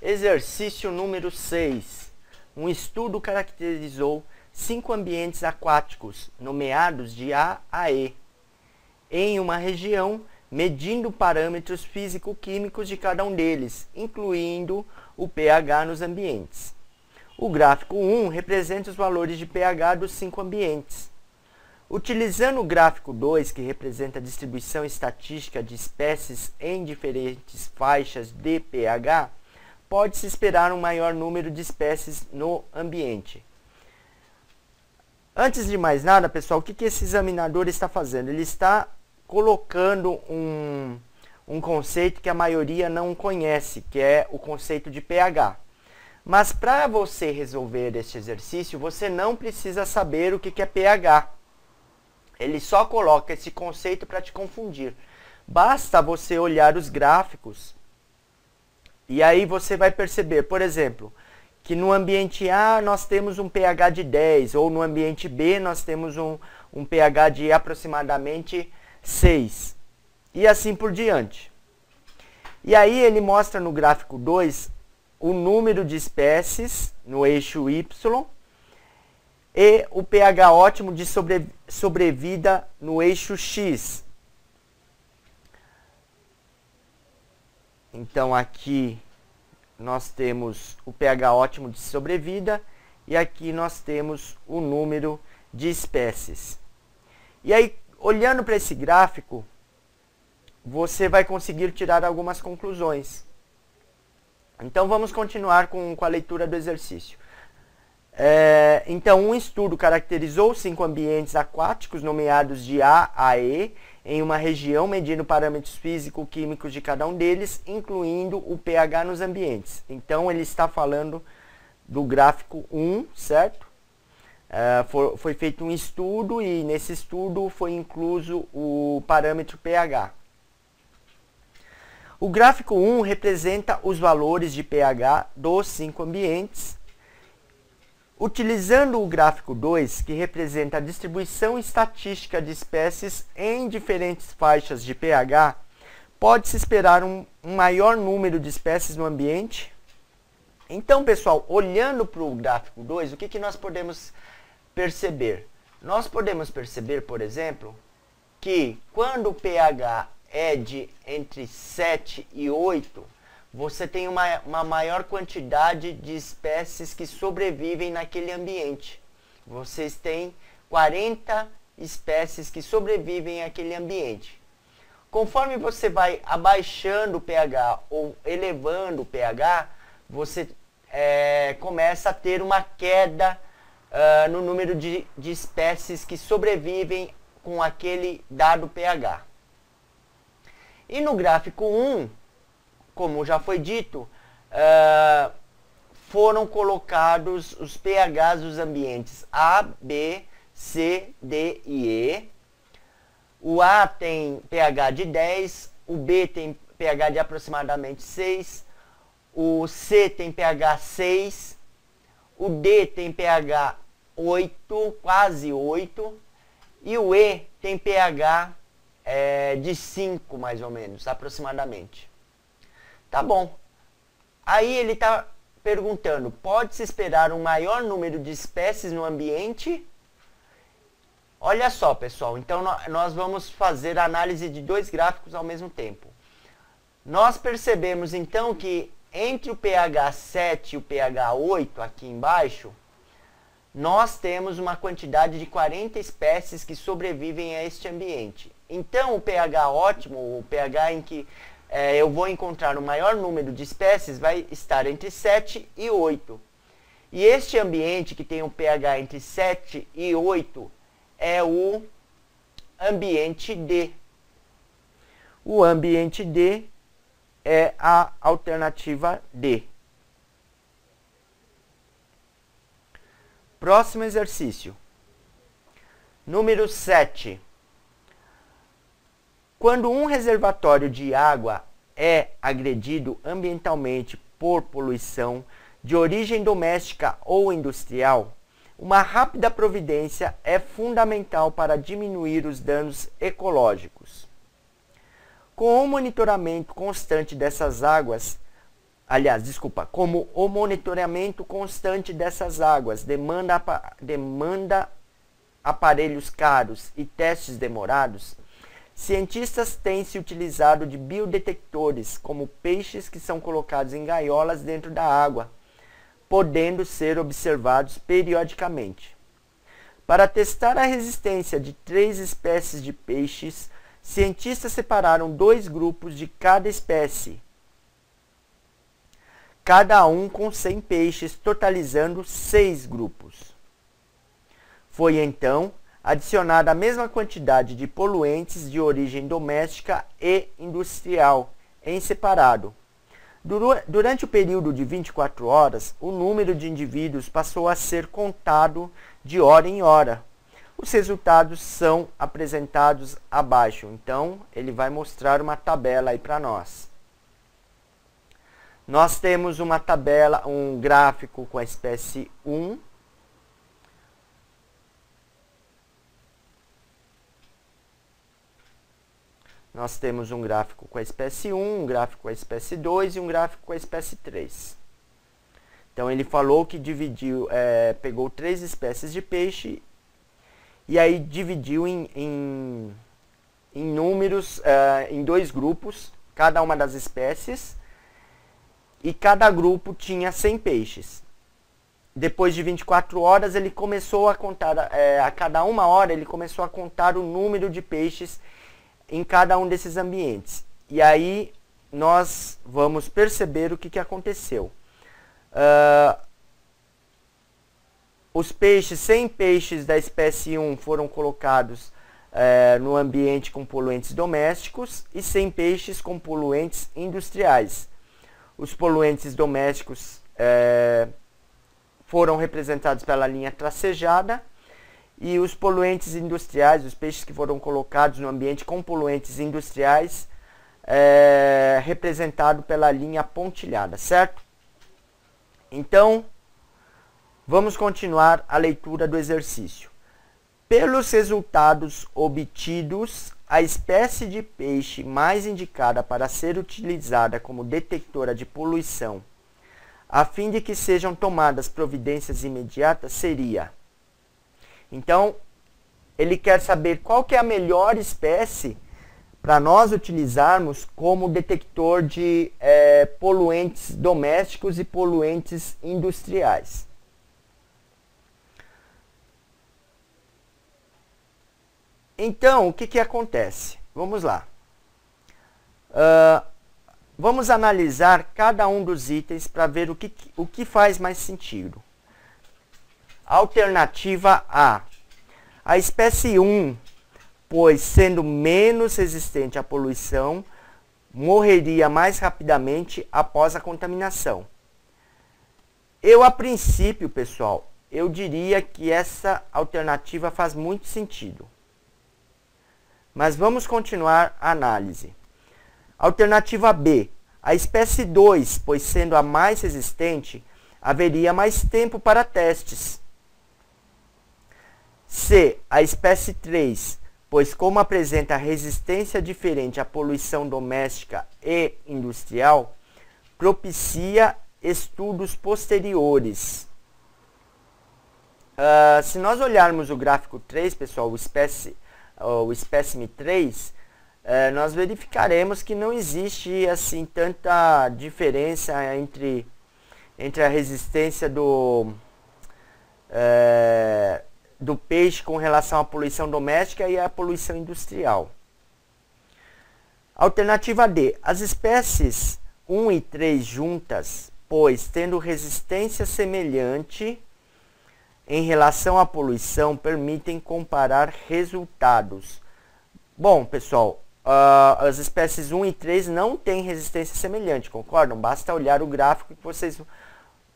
Exercício número 6. Um estudo caracterizou 5 ambientes aquáticos, nomeados de A a E, em uma região, medindo parâmetros físico-químicos de cada um deles, incluindo o pH nos ambientes. O gráfico 1 representa os valores de pH dos 5 ambientes. Utilizando o gráfico 2, que representa a distribuição estatística de espécies em diferentes faixas de pH, pode-se esperar um maior número de espécies no ambiente. Antes de mais nada, pessoal, o que esse examinador está fazendo? Ele está colocando um conceito que a maioria não conhece, que é o conceito de pH. Mas para você resolver este exercício, você não precisa saber o que é pH. Ele só coloca esse conceito para te confundir. Basta você olhar os gráficos e aí você vai perceber, por exemplo, que no ambiente A nós temos um pH de 10, ou no ambiente B nós temos um pH de aproximadamente 6, e assim por diante. E aí ele mostra no gráfico 2 o número de espécies no eixo Y e o pH ótimo de sobrevida no eixo X. Então aqui nós temos o pH ótimo de sobrevida e aqui nós temos o número de espécies. E aí, olhando para esse gráfico, você vai conseguir tirar algumas conclusões. Então vamos continuar com a leitura do exercício. Então, um estudo caracterizou 5 ambientes aquáticos nomeados de A a E em uma região, medindo parâmetros físico-químicos de cada um deles, incluindo o pH nos ambientes. Então, ele está falando do gráfico 1, certo? Foi feito um estudo e nesse estudo foi incluso o parâmetro pH. O gráfico 1 representa os valores de pH dos 5 ambientes. Utilizando o gráfico 2, que representa a distribuição estatística de espécies em diferentes faixas de pH, pode-se esperar um maior número de espécies no ambiente. Então, pessoal, olhando para o gráfico 2, o que nós podemos perceber? Nós podemos perceber, por exemplo, que quando o pH é de entre 7 e 8, você tem uma maior quantidade de espécies que sobrevivem naquele ambiente. Vocês têm 40 espécies que sobrevivem naquele ambiente. Conforme você vai abaixando o pH ou elevando o pH, você começa a ter uma queda no número de espécies que sobrevivem com aquele dado pH. E no gráfico 1, como já foi dito, foram colocados os pHs dos ambientes A, B, C, D e E. O A tem pH de 10, o B tem pH de aproximadamente 6, o C tem pH 6, o D tem pH 8, quase 8, e o E tem pH de 5, mais ou menos, aproximadamente. Tá bom. Aí ele está perguntando, pode-se esperar um maior número de espécies no ambiente? Olha só, pessoal, então nós vamos fazer a análise de dois gráficos ao mesmo tempo. Nós percebemos então que entre o pH 7 e o pH 8, aqui embaixo, nós temos uma quantidade de 40 espécies que sobrevivem a este ambiente. Então o pH ótimo, o pH em que eu vou encontrar o maior número de espécies, vai estar entre 7 e 8. E este ambiente que tem um pH entre 7 e 8 é o ambiente D. O ambiente D é a alternativa D. Próximo exercício. Número 7. Quando um reservatório de água é agredido ambientalmente por poluição de origem doméstica ou industrial, uma rápida providência é fundamental para diminuir os danos ecológicos. Com o monitoramento constante dessas águas, aliás, desculpa, como o monitoramento constante dessas águas demanda aparelhos caros e testes demorados, cientistas têm se utilizado de biodetectores, como peixes que são colocados em gaiolas dentro da água, podendo ser observados periodicamente. Para testar a resistência de 3 espécies de peixes, cientistas separaram 2 grupos de cada espécie, cada um com 100 peixes, totalizando 6 grupos. Foi então adicionada a mesma quantidade de poluentes de origem doméstica e industrial, em separado. Durante o período de 24 horas, o número de indivíduos passou a ser contado de hora em hora. Os resultados são apresentados abaixo. Então, ele vai mostrar uma tabela aí para nós. Nós temos uma tabela, um gráfico com a espécie 1. Nós temos um gráfico com a espécie 1, um gráfico com a espécie 2 e um gráfico com a espécie 3. Então, ele falou que dividiu, pegou 3 espécies de peixe e aí dividiu em números, em 2 grupos, cada uma das espécies, e cada grupo tinha 100 peixes. Depois de 24 horas, ele começou a contar, a cada 1 hora, ele começou a contar o número de peixes em cada um desses ambientes. E aí nós vamos perceber o que aconteceu. Os peixes, 100 peixes da espécie 1 foram colocados no ambiente com poluentes domésticos e 100 peixes com poluentes industriais. Os poluentes domésticos foram representados pela linha tracejada, e os poluentes industriais, os peixes que foram colocados no ambiente com poluentes industriais, representado pela linha pontilhada, certo? Então, vamos continuar a leitura do exercício. Pelos resultados obtidos, a espécie de peixe mais indicada para ser utilizada como detectora de poluição, a fim de que sejam tomadas providências imediatas, seria... Então, ele quer saber qual que é a melhor espécie para nós utilizarmos como detector de poluentes domésticos e poluentes industriais. Então, o que acontece? Vamos lá. Vamos analisar cada um dos itens para ver o que faz mais sentido. Alternativa A. A espécie 1, pois sendo menos resistente à poluição, morreria mais rapidamente após a contaminação. A princípio, pessoal, eu diria que essa alternativa faz muito sentido. Mas vamos continuar a análise. Alternativa B. A espécie 2, pois sendo a mais resistente, haveria mais tempo para testes. C. A espécie 3, pois como apresenta resistência diferente à poluição doméstica e industrial, propicia estudos posteriores. Se nós olharmos o gráfico 3, pessoal, o espécime 3, nós verificaremos que não existe assim tanta diferença entre a resistência do peixe com relação à poluição doméstica e à poluição industrial. Alternativa D. As espécies 1 e 3 juntas, pois tendo resistência semelhante em relação à poluição, permitem comparar resultados. Bom, pessoal, as espécies 1 e 3 não têm resistência semelhante, concordam? Basta olhar o gráfico que vocês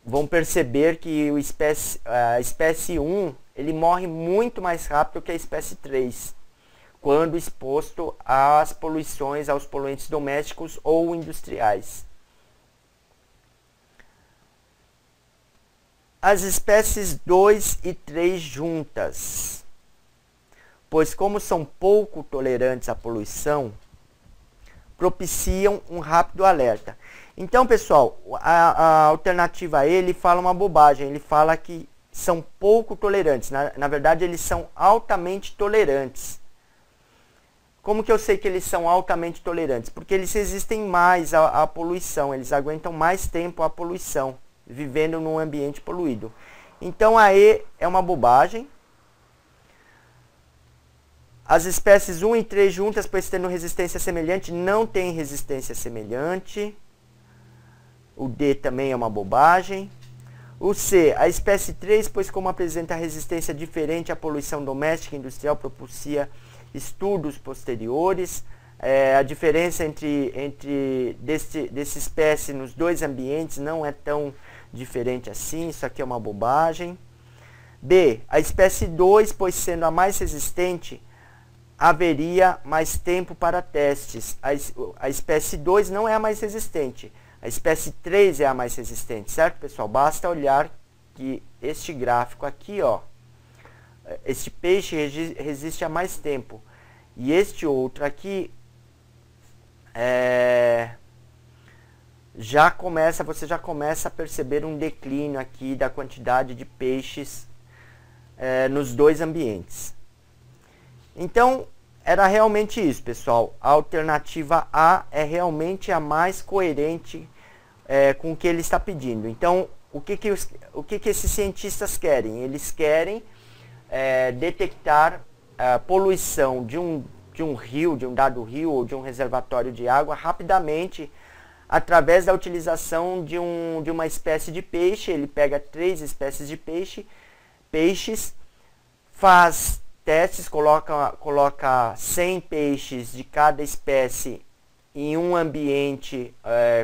vão perceber que a espécie 1 ele morre muito mais rápido que a espécie 3, quando exposto às poluições, aos poluentes domésticos ou industriais. As espécies 2 e 3 juntas, pois como são pouco tolerantes à poluição, propiciam um rápido alerta. Então, pessoal, a alternativa E, ele fala uma bobagem. Ele fala que são pouco tolerantes. Na verdade, eles são altamente tolerantes. Como que eu sei que eles são altamente tolerantes? Porque eles resistem mais à poluição. Eles aguentam mais tempo a poluição, vivendo num ambiente poluído. Então, a E é uma bobagem. As espécies 1 e 3 juntas, pois tendo resistência semelhante, não tem resistência semelhante. O D também é uma bobagem. O C, a espécie 3, pois como apresenta resistência diferente à poluição doméstica e industrial, propicia estudos posteriores. A diferença entre dessa espécie nos dois ambientes não é tão diferente assim, isso aqui é uma bobagem. B, a espécie 2, pois sendo a mais resistente, haveria mais tempo para testes. A espécie 2 não é a mais resistente. A espécie 3 é a mais resistente, certo, pessoal? Basta olhar que este gráfico aqui, ó, este peixe resiste a mais tempo. E este outro aqui, você já começa a perceber um declínio aqui da quantidade de peixes nos dois ambientes. Então, era realmente isso, pessoal. A alternativa A é realmente a mais coerente com o que ele está pedindo. Então, o que esses cientistas querem? Eles querem detectar a poluição de um rio, de um dado rio ou de um reservatório de água rapidamente através da utilização de uma espécie de peixe. Ele pega 3 espécies de peixes, faz testes, coloca 100 peixes de cada espécie em um ambiente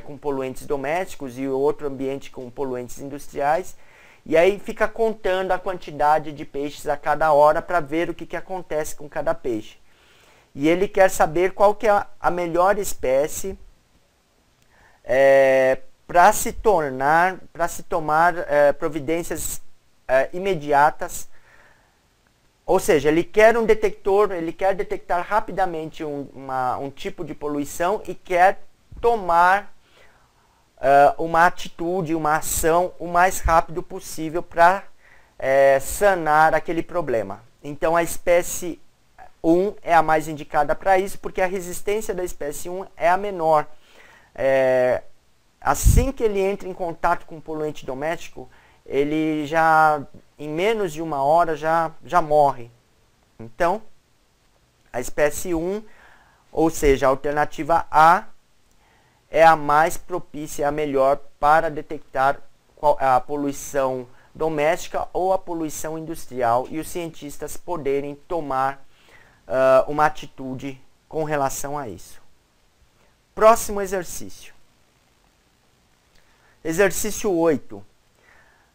com poluentes domésticos e outro ambiente com poluentes industriais, e aí fica contando a quantidade de peixes a cada hora para ver o que acontece com cada peixe. E ele quer saber qual que é a melhor espécie para se tomar providências imediatas. Ou seja, ele quer um detector, ele quer detectar rapidamente um tipo de poluição e quer tomar uma atitude, uma ação o mais rápido possível para sanar aquele problema. Então a espécie 1 é a mais indicada para isso, porque a resistência da espécie 1 é a menor. Assim que ele entra em contato com o poluente doméstico, ele já, em menos de 1 hora, já morre. Então, a espécie 1, ou seja, a alternativa A, é a mais propícia, a melhor para detectar a poluição doméstica ou a poluição industrial e os cientistas poderem tomar uma atitude com relação a isso. Próximo exercício. Exercício 8.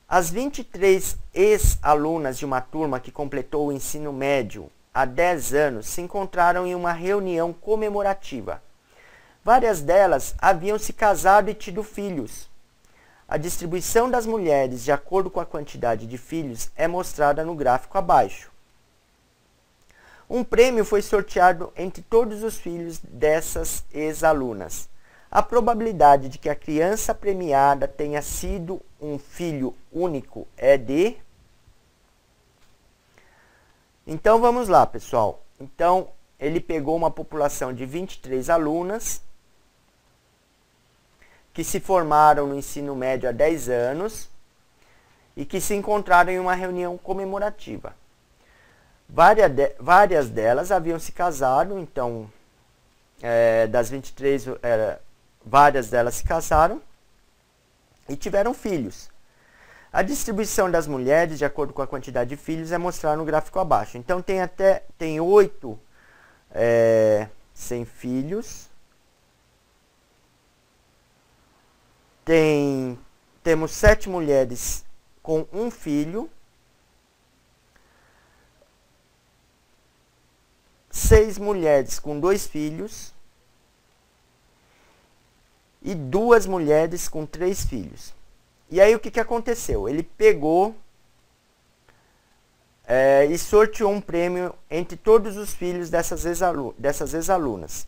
As 23 ex-alunas de uma turma que completou o ensino médio há 10 anos se encontraram em uma reunião comemorativa. Várias delas haviam se casado e tido filhos. A distribuição das mulheres de acordo com a quantidade de filhos é mostrada no gráfico abaixo. Um prêmio foi sorteado entre todos os filhos dessas ex-alunas. A probabilidade de que a criança premiada tenha sido um filho único é de... Então vamos lá, pessoal. Então ele pegou uma população de 23 alunas que se formaram no ensino médio há 10 anos e que se encontraram em uma reunião comemorativa. Várias delas haviam se casado, então das 23, várias delas se casaram e tiveram filhos. A distribuição das mulheres, de acordo com a quantidade de filhos, é mostrada no gráfico abaixo. Então tem 8 sem filhos. Temos 7 mulheres com um filho. 6 mulheres com 2 filhos. E 2 mulheres com 3 filhos. E aí o que aconteceu? Ele pegou e sorteou um prêmio entre todos os filhos dessas ex-alunas.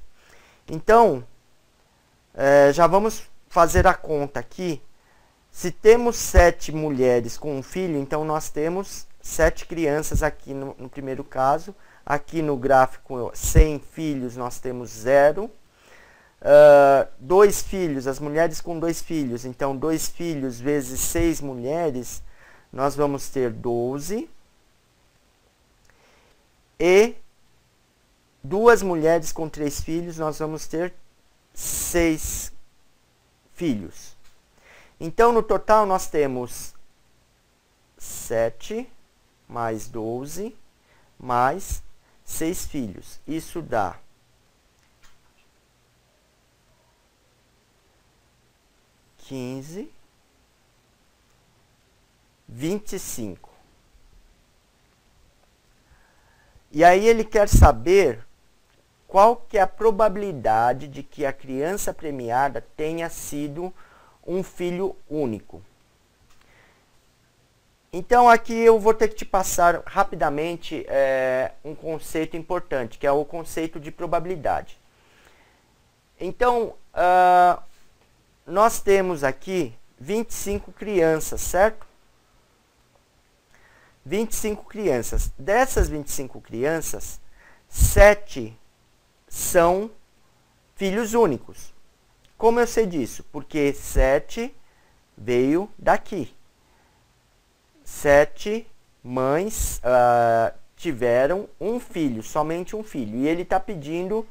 Então, já vamos fazer a conta aqui, se temos 7 mulheres com um filho, então nós temos 7 crianças aqui no primeiro caso. Aqui no gráfico, sem filhos, nós temos 0. 2 filhos, as mulheres com 2 filhos. Então, 2 filhos vezes 6 mulheres, nós vamos ter 12. E 2 mulheres com 3 filhos, nós vamos ter 6 filhos. Então, no total, nós temos 7 mais 12 mais 6 filhos. Isso dá 15, 25. E aí ele quer saber qual que é a probabilidade de que a criança premiada tenha sido um filho único. Então aqui eu vou ter que te passar rapidamente um conceito importante, que é o conceito de probabilidade. Então, nós temos aqui 25 crianças, certo? 25 crianças. Dessas 25 crianças, 7 são filhos únicos. Como eu sei disso? Porque 7 veio daqui. 7 mães tiveram um filho, somente um filho. E ele está pedindo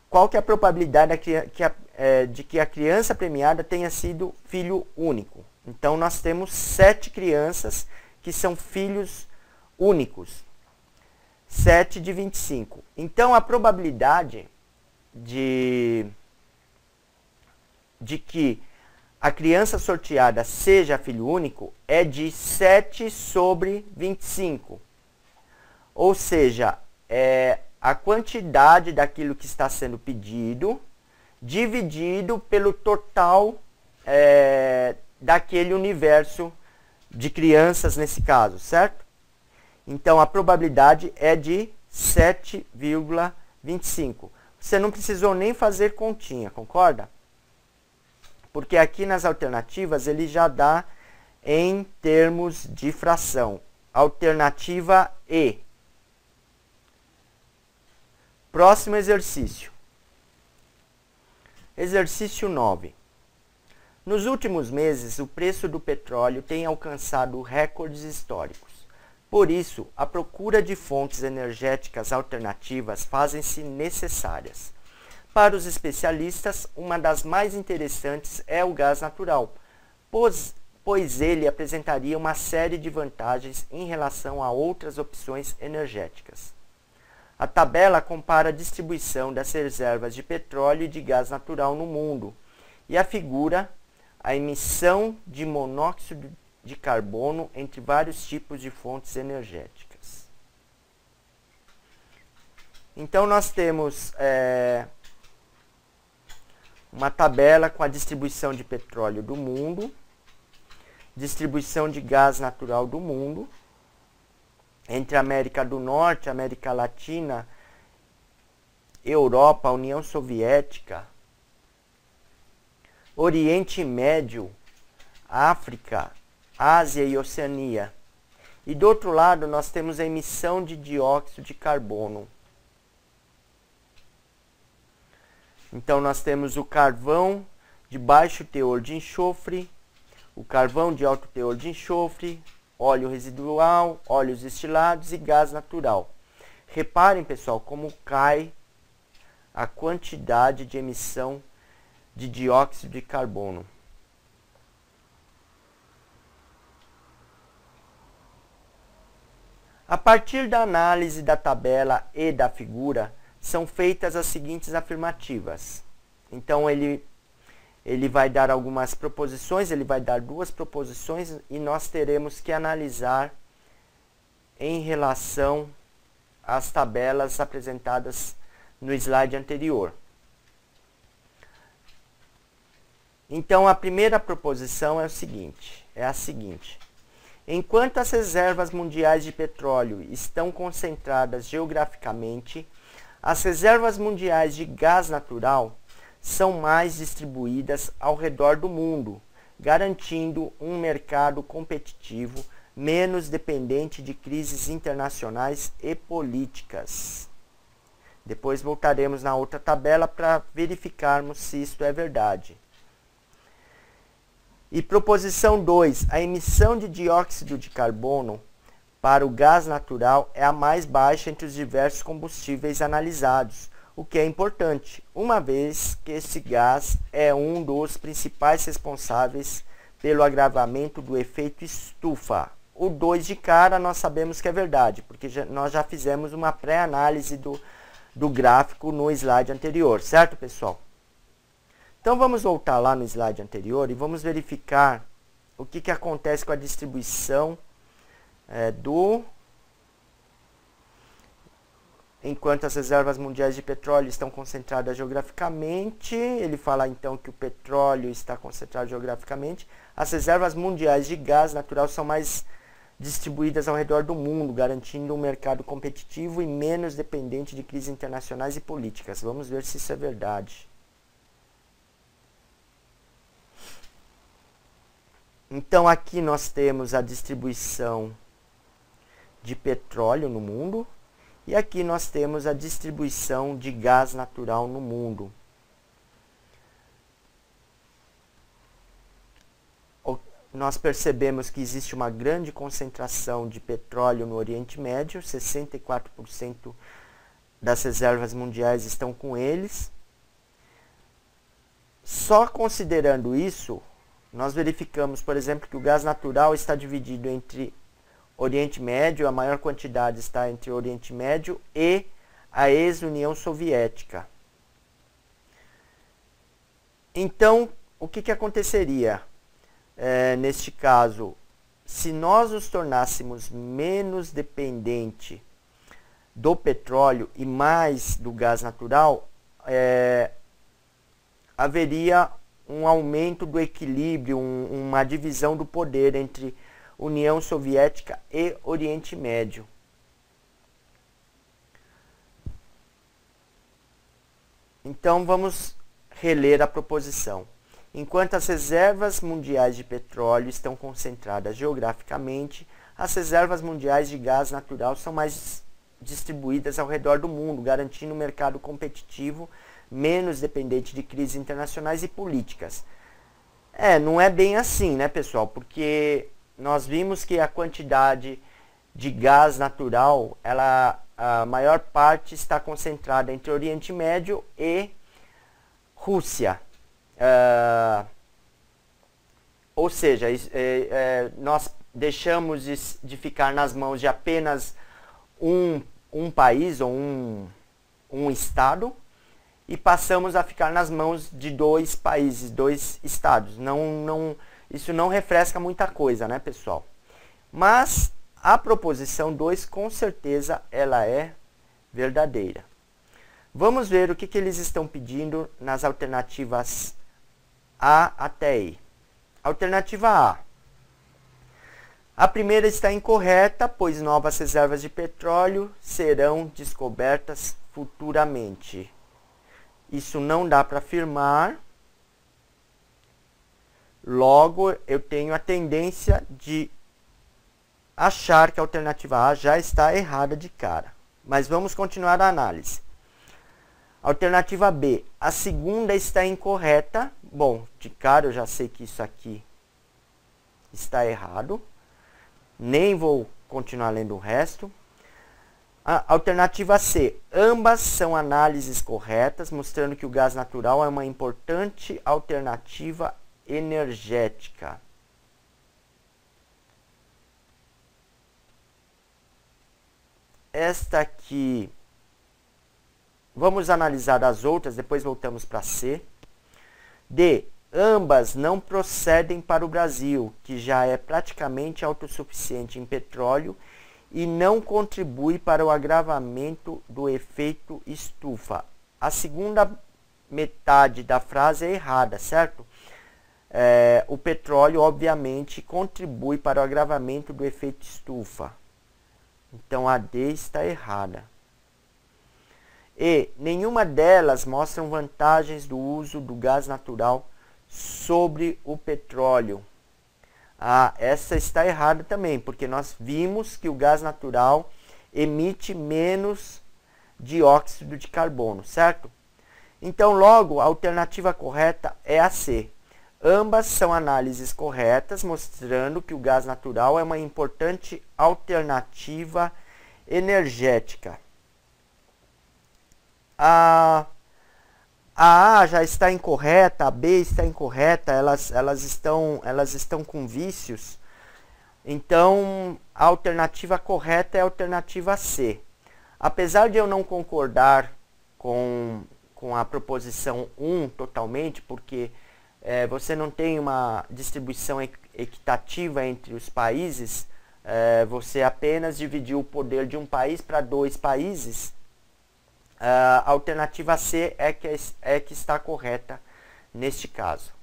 qual que é a probabilidade de que a criança premiada tenha sido filho único. Então, nós temos 7 crianças que são filhos únicos. 7 de 25. Então, a probabilidade de que a criança sorteada seja filho único é de 7 sobre 25. Ou seja, é a quantidade daquilo que está sendo pedido dividido pelo total daquele universo de crianças nesse caso, certo? Então, a probabilidade é de 7,25. Você não precisou nem fazer continha, concorda? Porque aqui nas alternativas ele já dá em termos de fração. Alternativa E. Próximo exercício. Exercício 9. Nos últimos meses, o preço do petróleo tem alcançado recordes históricos. Por isso, a procura de fontes energéticas alternativas fazem-se necessárias. Para os especialistas, uma das mais interessantes é o gás natural, pois ele apresentaria uma série de vantagens em relação a outras opções energéticas. A tabela compara a distribuição das reservas de petróleo e de gás natural no mundo e afigura a emissão de monóxido de carbono entre vários tipos de fontes energéticas. Então, nós temos uma tabela com a distribuição de petróleo do mundo, distribuição de gás natural do mundo, entre a América do Norte, América Latina, Europa, União Soviética, Oriente Médio, África, Ásia e Oceania. E do outro lado nós temos a emissão de dióxido de carbono. Então nós temos o carvão de baixo teor de enxofre, o carvão de alto teor de enxofre, óleo residual, óleos destilados e gás natural. Reparem, pessoal, como cai a quantidade de emissão de dióxido de carbono. A partir da análise da tabela e da figura, são feitas as seguintes afirmativas. Então, ele vai dar algumas proposições, ele vai dar 2 proposições e nós teremos que analisar em relação às tabelas apresentadas no slide anterior. Então, a primeira proposição é a seguinte. Enquanto as reservas mundiais de petróleo estão concentradas geograficamente, as reservas mundiais de gás natural são mais distribuídas ao redor do mundo, garantindo um mercado competitivo menos dependente de crises internacionais e políticas. Depois voltaremos na outra tabela para verificarmos se isto é verdade. E proposição 2, a emissão de dióxido de carbono para o gás natural é a mais baixa entre os diversos combustíveis analisados, o que é importante, uma vez que esse gás é um dos principais responsáveis pelo agravamento do efeito estufa. O 2 de cara nós sabemos que é verdade, porque nós já fizemos uma pré-análise do gráfico no slide anterior, certo, pessoal? Então vamos voltar lá no slide anterior e vamos verificar o que acontece com a distribuição enquanto as reservas mundiais de petróleo estão concentradas geograficamente. Ele fala então que o petróleo está concentrado geograficamente. As reservas mundiais de gás natural são mais distribuídas ao redor do mundo, garantindo um mercado competitivo e menos dependente de crises internacionais e políticas. Vamos ver se isso é verdade. Então aqui nós temos a distribuição de petróleo no mundo e aqui nós temos a distribuição de gás natural no mundo. Nós percebemos que existe uma grande concentração de petróleo no Oriente Médio, 64% das reservas mundiais estão com eles. Só considerando isso, nós verificamos, por exemplo, que o gás natural está dividido entre Oriente Médio, a maior quantidade está entre o Oriente Médio e a ex-União Soviética. Então, o que aconteceria neste caso? Se nós nos tornássemos menos dependente do petróleo e mais do gás natural, haveria um aumento do equilíbrio, uma divisão do poder entre União Soviética e Oriente Médio. Então vamos reler a proposição. Enquanto as reservas mundiais de petróleo estão concentradas geograficamente, as reservas mundiais de gás natural são mais distribuídas ao redor do mundo, garantindo um mercado competitivo menos dependente de crises internacionais e políticas. Não é bem assim, né, pessoal? Porque nós vimos que a quantidade de gás natural, a maior parte está concentrada entre Oriente Médio e Rússia. Ou seja, nós deixamos de ficar nas mãos de apenas um país ou um estado e passamos a ficar nas mãos de 2 países, 2 estados. Isso não refresca muita coisa, né, pessoal? Mas a proposição 2, com certeza, ela é verdadeira. Vamos ver o que eles estão pedindo nas alternativas A até E. Alternativa A. A primeira está incorreta, pois novas reservas de petróleo serão descobertas futuramente. Isso não dá para afirmar. Logo, eu tenho a tendência de achar que a alternativa A já está errada de cara. Mas vamos continuar a análise. Alternativa B. A segunda está incorreta. Bom, de cara eu já sei que isso aqui está errado. Nem vou continuar lendo o resto. A alternativa C. Ambas são análises corretas, mostrando que o gás natural é uma importante alternativa energética. Esta aqui, vamos analisar as outras, depois voltamos para C. D. Ambas não procedem para o Brasil, que já é praticamente autossuficiente em petróleo e não contribui para o agravamento do efeito estufa. A segunda metade da frase é errada, certo? O petróleo, obviamente, contribui para o agravamento do efeito estufa. Então, a D está errada. E nenhuma delas mostram vantagens do uso do gás natural sobre o petróleo. Essa está errada também, porque nós vimos que o gás natural emite menos dióxido de carbono, certo? Então, logo, a alternativa correta é a C. Ambas são análises corretas, mostrando que o gás natural é uma importante alternativa energética. A A já está incorreta, a B está incorreta, elas estão com vícios. Então, a alternativa correta é a alternativa C. Apesar de eu não concordar com a proposição 1 totalmente, porque você não tem uma distribuição equitativa entre os países, você apenas dividiu o poder de um país para 2 países, a alternativa C é que está correta neste caso.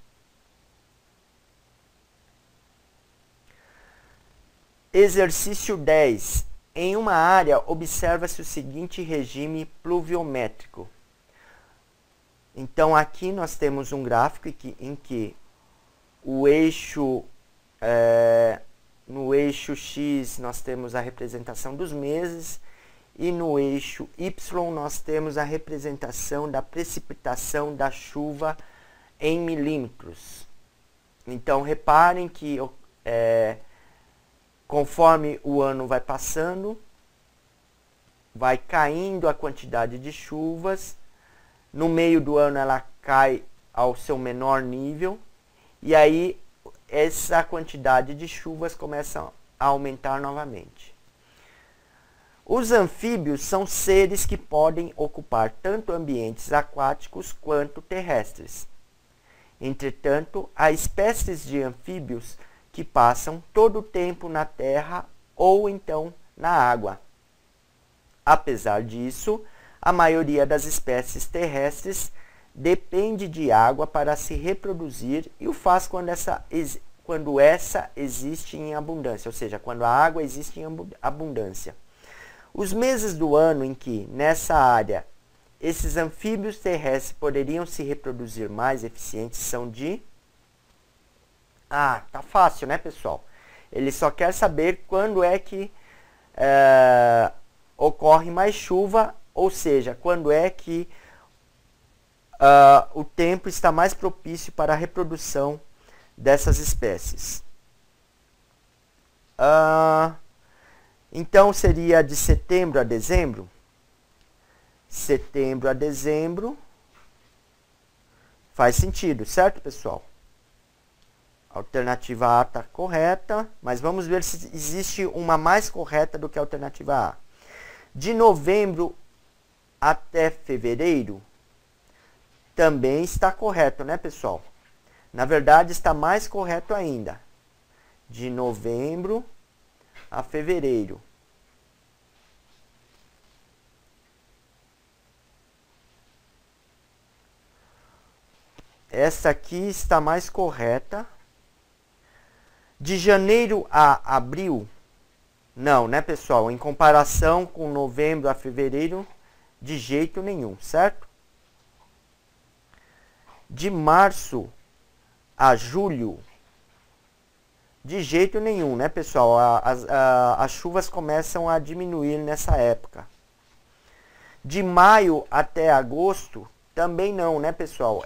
Exercício 10. Em uma área, observa-se o seguinte regime pluviométrico. Então, aqui nós temos um gráfico em que o eixo, no eixo X nós temos a representação dos meses e no eixo Y nós temos a representação da precipitação da chuva em milímetros. Então, reparem que conforme o ano vai passando, vai caindo a quantidade de chuvas. No meio do ano ela cai ao seu menor nível. E aí essa quantidade de chuvas começa a aumentar novamente. Os anfíbios são seres que podem ocupar tanto ambientes aquáticos quanto terrestres. Entretanto, há espécies de anfíbios que passam todo o tempo na terra ou então na água. Apesar disso, a maioria das espécies terrestres depende de água para se reproduzir e o faz quando essa existe em abundância, ou seja, quando a água existe em abundância. Os meses do ano em que, nessa área, esses anfíbios terrestres poderiam se reproduzir mais eficientes são de... tá fácil, né, pessoal? Ele só quer saber quando é que ocorre mais chuva, ou seja, quando é que o tempo está mais propício para a reprodução dessas espécies. Então, seria de setembro a dezembro? Setembro a dezembro faz sentido, certo, pessoal? A alternativa A está correta, mas vamos ver se existe uma mais correta do que a alternativa A. De novembro até fevereiro também está correto, né, pessoal? Na verdade, está mais correto ainda. De novembro a fevereiro. Essa aqui está mais correta. De janeiro a abril, não, né, pessoal? Em comparação com novembro a fevereiro, de jeito nenhum, certo? De março a julho, de jeito nenhum, né, pessoal? As chuvas começam a diminuir nessa época. De maio até agosto, também não, né, pessoal?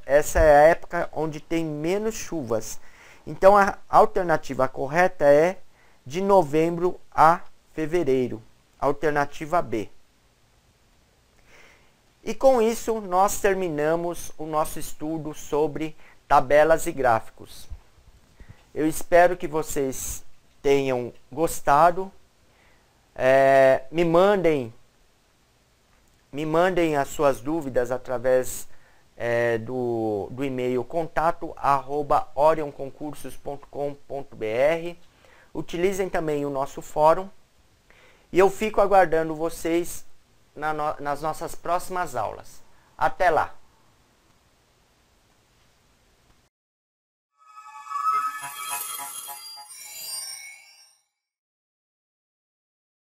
Essa é a época onde tem menos chuvas. Então, a alternativa correta é de novembro a fevereiro. Alternativa B. E com isso, nós terminamos o nosso estudo sobre tabelas e gráficos. Eu espero que vocês tenham gostado. Me mandem as suas dúvidas através do e-mail contato@orionconcursos.com.br. Utilizem também o nosso fórum. E eu fico aguardando vocês nas nossas próximas aulas. Até lá!